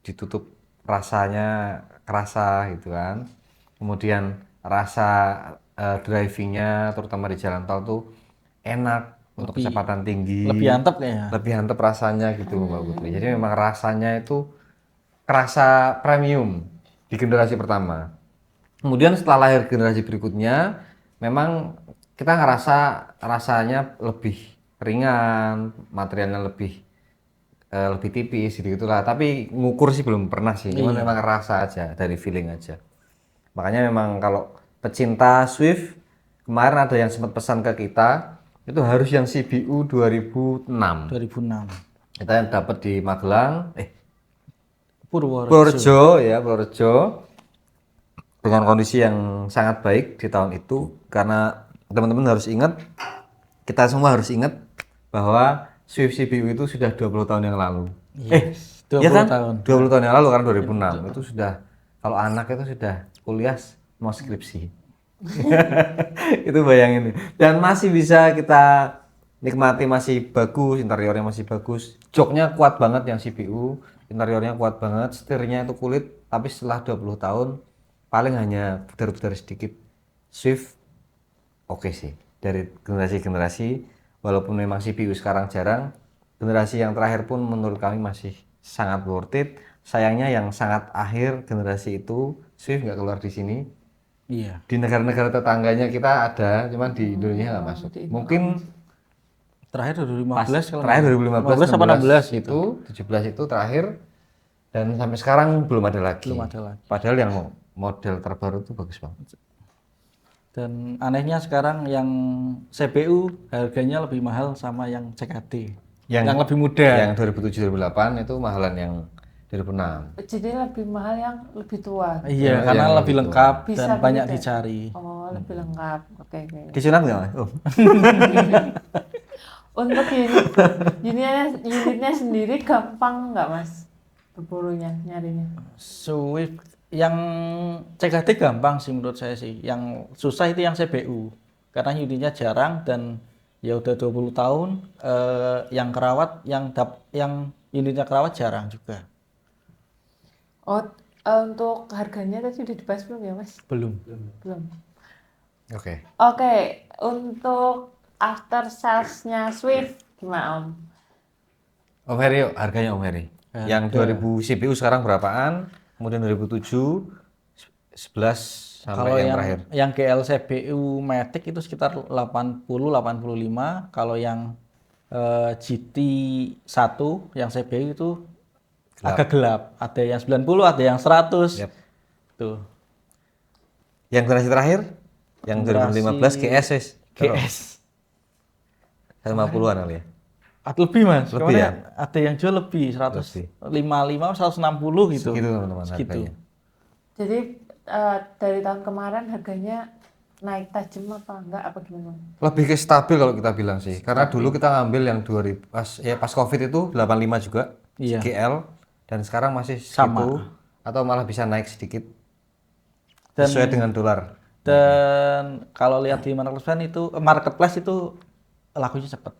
ditutup rasanya kerasa gitu kan. kemudian rasa drivingnya terutama di jalan tol tuh enak untuk kecepatan tinggi, lebih antep kayaknya. lebih antep rasanya gitu Mbak Putri. Jadi memang rasanya itu kerasa premium di generasi pertama. Kemudian setelah lahir generasi berikutnya, memang kita ngerasa rasanya lebih ringan, materialnya lebih tipis gitu lah. Tapi ngukur sih belum pernah sih, cuman memang rasa aja, dari feeling aja. Makanya memang kalau pecinta Swift, kemarin ada yang sempat pesan ke kita, itu harus yang CBU 2006. 2006. Kita yang dapat di Magelang, Purworejo. Purworejo. Dengan kondisi yang sangat baik di tahun itu, karena teman-teman harus ingat, kita semua harus ingat bahwa Swift CBU itu sudah 20 tahun yang lalu. Yes, 20 ya kan? tahun. 20 tahun yang lalu karena 2006. Itu sudah, kalau anak itu sudah kuliah mau skripsi. Itu bayangin. Dan masih bisa kita nikmati, masih bagus, interiornya masih bagus. Joknya kuat banget yang CBU, interiornya kuat banget, setirnya itu kulit, tapi setelah 20 tahun paling hanya pudar-pudar sedikit. Swift oke sih. Dari generasi-generasi, walaupun memang CBU sekarang jarang, generasi yang terakhir pun menurut kami masih sangat worth it. Sayangnya yang sangat akhir generasi itu Swift nggak keluar di sini. Iya. Di negara-negara tetangganya kita ada, cuman di Indonesia nggak masuk. Mungkin Terakhir 2015 kalau terakhir 2015 apa 16 itu 17 itu terakhir, dan sampai sekarang belum ada lagi. belum ada lagi. Padahal yang model terbaru itu bagus banget. Dan anehnya sekarang yang CPU harganya lebih mahal sama yang CKD. Yang lebih muda. Yang 2007-2008 itu mahalan yang 2006. Jadi lebih mahal yang lebih tua. Iya, karena yang lebih lebih lengkap Bisa dan banyak begitu ya? dicari. Oh, lebih lengkap. Oke. Disunat nggak Mas? Oh. Untuk unitnya sendiri gampang nggak Mas? Berburunya, nyarinya. Swift yang CKD gampang sih menurut saya sih. Yang susah itu yang CBU. Karena unitnya jarang dan ya udah 20 tahun yang kerawat yang unitnya kerawat jarang juga. Oh, untuk harganya tadi udah dibahas belum ya Mas? Belum. Belum. Oke. Oke, untuk after sales-nya Swift gimana Om? Om Heri, yuk, harganya Om Heri. Yang 2000 CPU sekarang berapaan? Kemudian 2007 11 sampai Kalau yang terakhir. yang GL CPU Matic itu sekitar 80-85. Kalau yang GT 1 yang CPU itu agak gelap. Ada yang 90, ada yang 100. Yap. Tuh. Yang generasi terakhir? Yang 2015 GS wis. GS. 150-an kali ya. Lebih Mas. Lebih Kemarin ya? ada yang jual lebih 155, 160 gitu. Segitu teman-teman Segitu. harganya. Jadi dari tahun kemarin harganya naik tajam apa enggak apa gimana? Lebih ke stabil kalau kita bilang sih. Karena dulu kita ngambil yang 2000 pas Covid itu 85 juga Iya. GL, dan sekarang masih Sama. segitu atau malah bisa naik sedikit Dan- sesuai dengan dolar. Dan kalau lihat di marketplace itu lakunya cepet.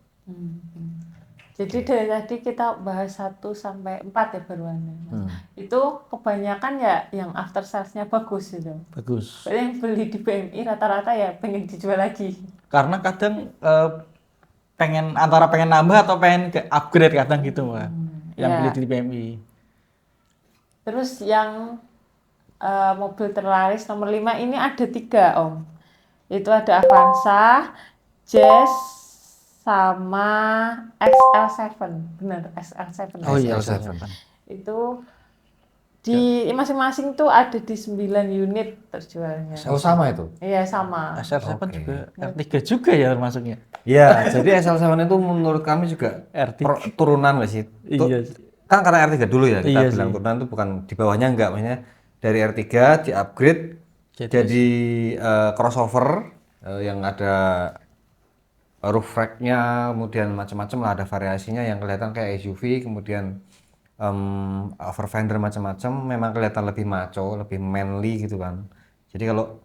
Jadi dari tadi kita bahas 1 sampai 4 ya baruannya. Itu kebanyakan ya yang after sales-nya bagus gitu. Bagus. Berarti yang beli di BMI rata-rata ya pengen dijual lagi. Karena kadang antara pengen nambah atau pengen ke upgrade kadang gitu Mbak. Yang Ya. beli di PMI. Terus yang mobil terlaris nomor 5 ini ada 3 Om. Itu ada Avanza, Jazz, sama XL7. Benar, XL7. Oh iya, XL7. Itu di masing-masing tuh ada di 9 unit terjualnya. Oh sama itu? Iya sama. SL7 juga R3 juga ya termasuknya. Iya, jadi SL7 itu menurut kami juga R3. turunan nggak sih? Iya. Kan karena R3 dulu ya, kita Iya bilang sih. turunan itu bukan di bawahnya enggak, maksudnya dari R3 di-upgrade jadi crossover yang ada roof rack-nya, kemudian macam-macam lah, ada variasinya yang kelihatan kayak SUV, kemudian over fender macam-macam, memang kelihatan lebih macho, lebih manly gitu kan. Jadi kalau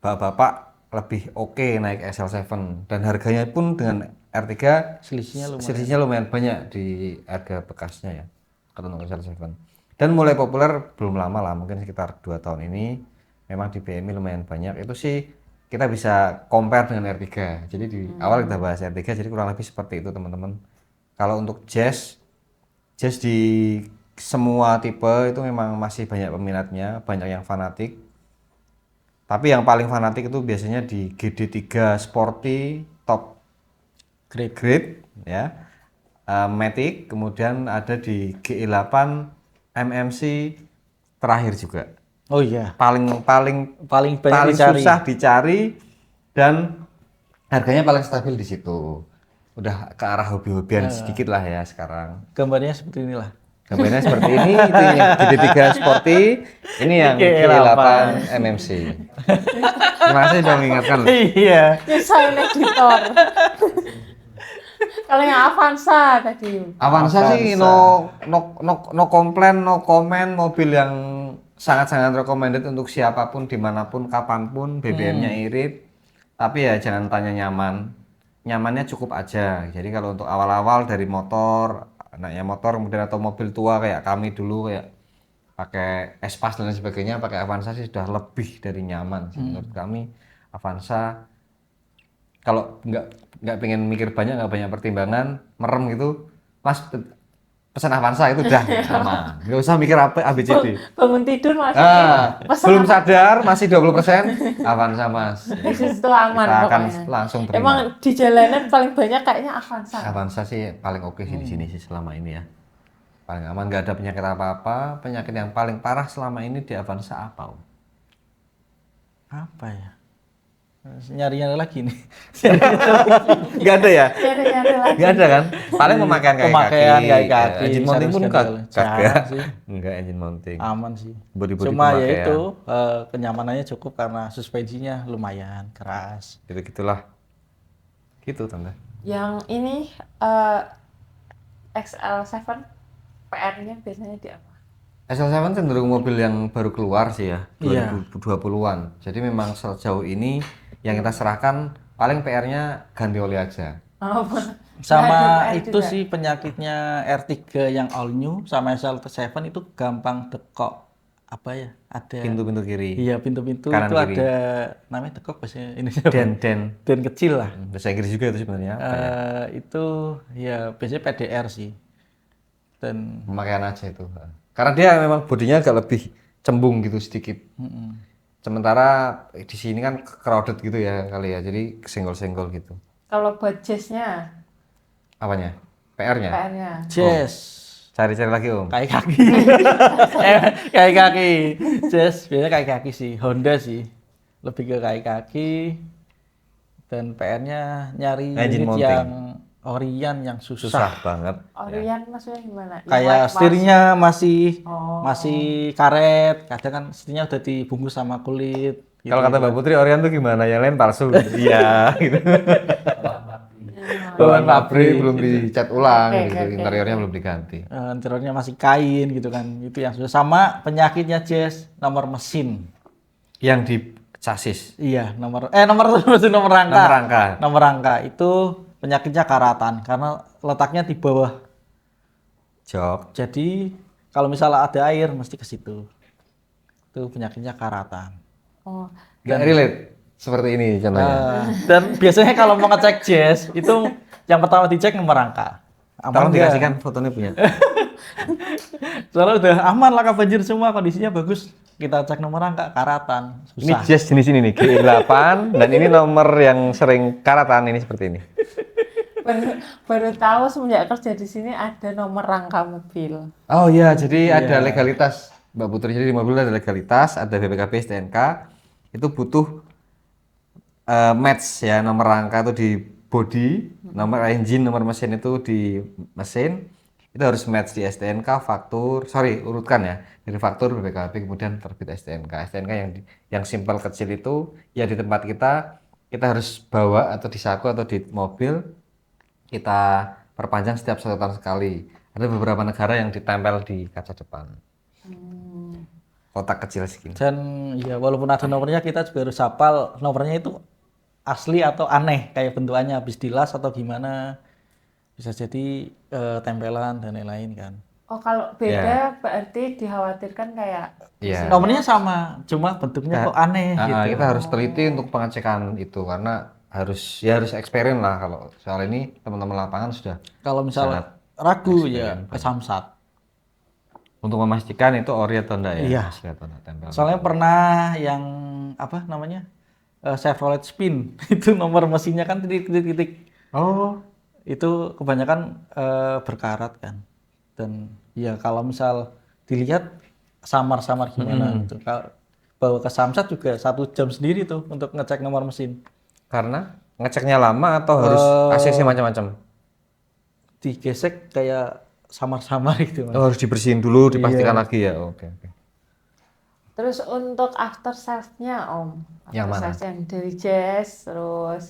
bapak-bapak lebih oke naik SL7, dan harganya pun dengan R3 Selisihnya lumayan. selisihnya lumayan banyak di harga bekasnya ya, kalau untuk SL7. Dan mulai populer belum lama lah, mungkin sekitar 2 tahun ini memang di BMI lumayan banyak. Itu sih kita bisa compare dengan R3. Jadi di awal kita bahas R3, jadi kurang lebih seperti itu teman-teman. Kalau untuk jazz di semua tipe itu memang masih banyak peminatnya, banyak yang fanatik. Tapi yang paling fanatik itu biasanya di GD3 Sporty Top Grade ya. Matic, kemudian ada di GE8 MMC terakhir juga. Oh iya. Paling Banyak dicari. susah dicari dan harganya paling stabil di situ. Udah ke arah hobi-hobian sedikit lah ya sekarang. Gambarnya seperti inilah. Gambarnya seperti ini, itu yang GD3 Sporty, ini yang GE8 MMC. Terima kasih sudah mengingatkan. Iya. Nyusahin editor. Kalau yang Avanza tadi. Avanza sih no komplain, no comment, mobil yang sangat-sangat recommended untuk siapapun, dimanapun, kapanpun, BBM-nya irit. Tapi ya jangan tanya nyaman. Nyamannya cukup aja. Jadi kalau untuk awal-awal dari motor, anaknya motor kemudian atau mobil tua kayak kami dulu kayak pakai Espas dan lain sebagainya, pakai Avanza sih sudah lebih dari nyaman. Menurut kami Avanza kalau nggak pengen mikir banyak, nggak banyak pertimbangan, merem gitu, Mas pesan Avanza itu udah aman. Nggak usah mikir apa ABCD. Bangun tidur masih Belum sadar masih 20%, Avanza Mas. di situ aman Kita akan pokoknya. langsung terima. Emang di jalanan paling banyak kayaknya Avanza. Avanza sih paling oke sih di sini sih selama ini ya. Paling aman, nggak ada penyakit apa-apa. Penyakit yang paling parah selama ini di Avanza apa? Apa ya? Nyari-nyari lagi nih. Nggak ada ya? Nyari-nyari lagi. Nggak ada kan? Paling pemakaian kayak kaki. Engine mounting pun kagak. sih. Enggak engine mounting. Aman sih. Body-body Cuma pemakaian. ya itu kenyamanannya cukup karena suspensinya lumayan keras. Gitu-gitulah. Gitu tante. Yang ini XL7 PR-nya biasanya di apa? SL7 cenderung mobil yang baru keluar sih ya, Iya. 2020-an. Jadi memang sejauh ini yang kita serahkan paling PR-nya ganti oli aja. Oh, Sama ada PR itu juga. sih penyakitnya R3 yang all new sama SL7 itu gampang dekok. Apa ya? Ada Pintu-pintu kiri. Iya, pintu-pintu Kanan itu kiri. ada namanya dekok biasanya ini Den. kecil lah. Bahasa Inggris juga itu sebenarnya. Itu ya biasanya PDR sih. Dan Pemakaian aja itu. Karena dia memang bodinya agak lebih cembung gitu sedikit. Sementara di sini kan crowded gitu ya kali ya, jadi senggol-senggol gitu. Kalau buat jazznya, Apanya? PR-nya? PR-nya. Jazz Cari-cari lagi Om. kaki kaki. Kaki kaki. Jazz biasanya kaki kaki sih. Honda sih. Lebih ke kaki kaki. Dan PR-nya nyari Engine unit mounting. yang Orion yang susah. Susah banget. Orion maksudnya gimana? Yang Kayak white setirnya masih Oh. masih karet. Kadang kan setirnya udah dibungkus sama kulit. Gitu. Kalau kata Mbak Putri, Orion tuh gimana? Yang lain palsu. Iya, gitu. Bawaan pabrik belum dicat ulang, Oke, gitu. oke, Interiornya belum diganti. Interiornya masih kain gitu kan. Itu yang susah. Sama penyakitnya Jazz nomor mesin. Yang di chassis. Iya, nomor rangka. Nomor rangka. Nomor rangka itu penyakitnya karatan karena letaknya di bawah. Jok. Jadi kalau misalnya ada air mesti ke situ. Itu penyakitnya karatan. Oh, Nggak relate. Seperti ini contohnya. Dan biasanya kalau mau ngecek Jazz itu yang pertama dicek nomor rangka. Tolong nggak? dikasihkan fotonya punya. Soalnya udah aman lah banjir semua, kondisinya bagus. Kita cek nomor rangka karatan. Ini Susah. Jazz jenis ini nih, GE8. Dan ini nomor yang sering karatan, ini seperti ini. baru tahu semenjak kerja di sini ada nomor rangka mobil. Oh iya, jadi ada legalitas. Mbak Putri, jadi di mobil ada legalitas, ada BPKB, STNK. Itu butuh match ya, nomor rangka itu di body, nomor engine, nomor mesin itu di mesin. Itu harus match di STNK, faktur, urutkan ya. Dari faktur, BPKB, kemudian terbit STNK. STNK yang simpel kecil itu, ya di tempat kita harus bawa atau di saku atau di mobil, kita perpanjang setiap 1 tahun sekali. Ada beberapa negara yang ditempel di kaca depan. Kotak kecil segini. Dan ya walaupun ada nomornya kita juga harus hafal nomornya itu asli atau aneh kayak bentukannya habis dilas atau gimana, bisa jadi tempelan dan lain-lain kan. Oh, kalau beda berarti dikhawatirkan kayak Iya. Nomornya sama, cuma bentuknya kok aneh gitu. Kita harus teliti untuk pengecekan itu karena harus experience lah kalau soal ini teman-teman lapangan sudah Kalau sangat misal ragu ya experience ke Samsat. untuk memastikan itu ori atau enggak ya. Iya. Asli atau enggak tempel. Soalnya pernah yang apa namanya Chevrolet Spin itu nomor mesinnya kan titik-titik. Oh, Itu kebanyakan berkarat kan. Dan ya kalau misal dilihat samar-samar gimana gitu. Kalau bawa ke Samsat juga 1 jam sendiri tuh untuk ngecek nomor mesin. karena ngeceknya lama atau harus ACC macam-macam? Digesek kayak samar-samar gitu Mas. Oh, harus dibersihin dulu, dipastikan lagi ya. Oke, oke. Terus untuk after sales-nya Om, Yang after mana? sales yang dari Jazz, terus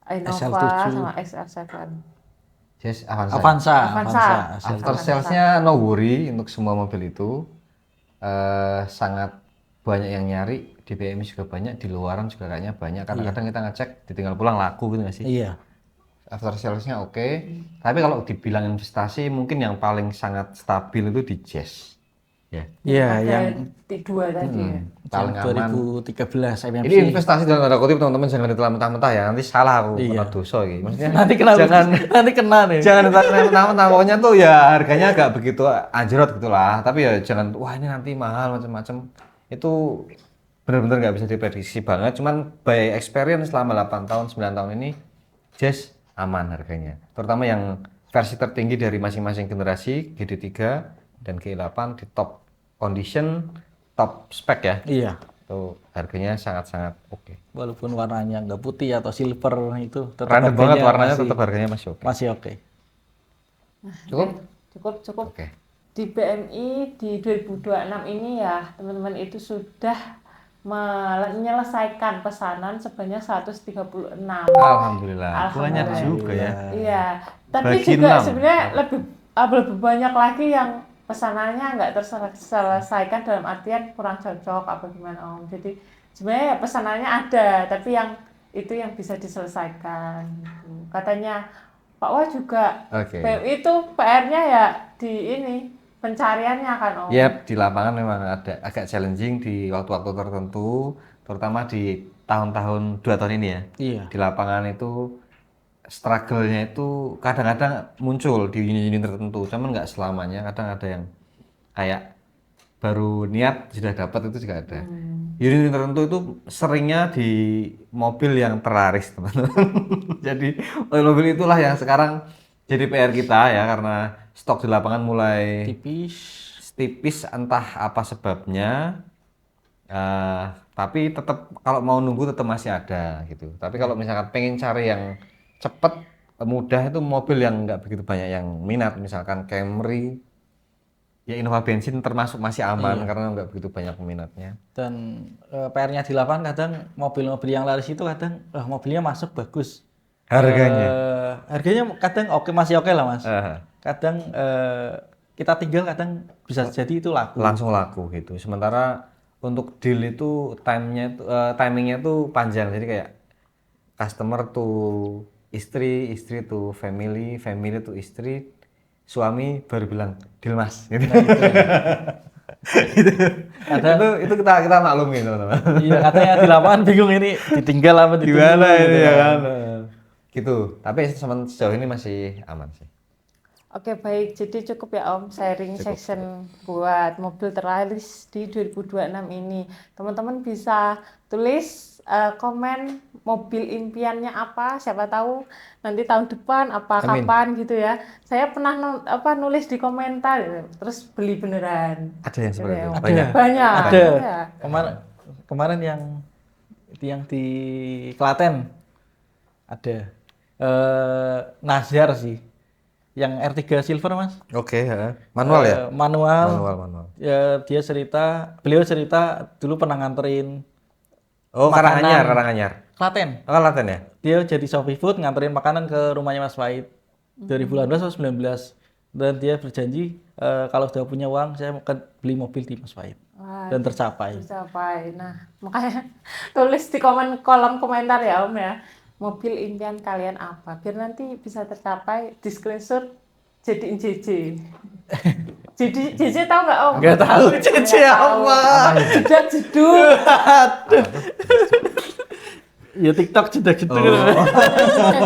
Innova SL7. sama XL7. Yes, Avanza. Avanza. Avanza. After sales-nya no worry untuk semua mobil itu. Sangat banyak yang nyari, di PMI juga banyak, di luaran juga kayaknya banyak. Kadang-kadang kita ngecek, ditinggal pulang laku gitu nggak sih? Iya. After sales-nya oke. Tapi kalau dibilang investasi, mungkin yang paling sangat stabil itu di Jazz. Ya, Iya, Ada yang dua tadi ya. paling aman. 2013 MMC. Ini investasi dalam tanda kutip teman-teman jangan ditelan mentah-mentah ya. Nanti salah aku kena dosa gitu. Maksudnya nanti kena nanti kena nih. jangan ditelan mentah-mentah. Pokoknya tuh ya harganya agak begitu anjrot gitulah. Tapi ya jangan wah ini nanti mahal macam-macam. Itu benar-benar nggak bisa diprediksi banget. Cuman by experience selama 8 tahun 9 tahun ini Jazz aman harganya. Terutama yang versi tertinggi dari masing-masing generasi GD3 dan G8 di top condition, top spec ya. Iya. Itu harganya sangat-sangat oke. Walaupun warnanya nggak putih atau silver itu tetap Random banget harganya warnanya, masih- tetap harganya masih oke. masih oke. Cukup? Cukup. Oke. Di PMI di 2026 ini ya, teman-teman itu sudah menyelesaikan pesanan sebanyak 136. Alhamdulillah. Banyak juga ya. Iya, tapi Bagi juga 6. sebenarnya lebih banyak lagi yang pesanannya nggak terselesaikan dalam artian kurang cocok apa gimana Om. Jadi sebenarnya pesanannya ada, tapi yang itu yang bisa diselesaikan. Gitu. Katanya Pak Wah juga Oke. PMI itu PR-nya ya di ini pencariannya kan Om. Yap, di lapangan memang ada agak challenging di waktu-waktu tertentu, terutama di tahun-tahun 2 tahun ini ya. Iya. Di lapangan itu struggle-nya itu kadang-kadang muncul di unit-unit tertentu, cuman nggak selamanya. Kadang ada yang kayak baru niat sudah dapat itu juga ada. Unit tertentu itu seringnya di mobil yang terlaris teman-teman. Jadi mobil itulah yang sekarang jadi PR kita ya karena stok di lapangan mulai tipis entah apa sebabnya. Tapi tetap kalau mau nunggu tetap masih ada gitu. Tapi kalau misalkan pengen cari yang cepet mudah itu mobil yang nggak begitu banyak yang minat, misalkan Camry ya Innova bensin termasuk masih aman karena nggak begitu banyak peminatnya. Dan PR-nya di lapangan kadang mobil-mobil yang laris itu kadang mobilnya masuk bagus. Harganya kadang oke, masih oke lah Mas. Kadang kita tinggal kadang bisa jadi itu laku. Langsung laku gitu. Sementara untuk deal itu timingnya tuh panjang, jadi kayak customer tuh istri, istri tuh family, family tuh istri, suami baru bilang deal Mas gitu. itu kita maklumi teman-teman. Iya, katanya di lapangan bingung ini ditinggal apa Gimana ini gitu ya kan. Gitu. Tapi sejauh ini masih aman sih. Oke baik, jadi cukup ya Om sharing session buat mobil terlaris di 2026 ini. Teman-teman bisa tulis komen mobil impiannya apa, siapa tahu nanti tahun depan apa Amin. kapan gitu ya. Saya pernah nulis di komentar terus beli beneran. Ada yang seperti itu. Banyak. Ada. Ya. Kemarin yang di Klaten ada Nazar sih. Yang R3 Silver Mas. Oke, manual ya? Manual. Manual. Ya, beliau cerita dulu pernah nganterin Karanganyar. Klaten. Oh, Klaten ya? Dia jadi Shopee Food nganterin makanan ke rumahnya Mas Wahid 2018 atau 19. Dan dia berjanji kalau sudah punya uang saya akan beli mobil di Mas Wahid. Dan tercapai. Nah, makanya tulis di kolom komentar ya Om ya. Mobil impian kalian apa? Biar nanti bisa tercapai, di screenshot jadiin JJ. JJ tahu nggak Om? Nggak tahu JJ apa. Jedak jeduk. Aduh. Ya TikTok jeduk-jeduk gitu.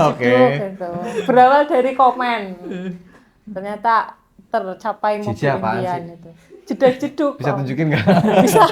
Oke. Gitu. Berawal dari komen. Ternyata tercapai mobil JJ apaan impian sih? itu. Jedak jeduk. Bisa Om. tunjukin nggak? Bisa.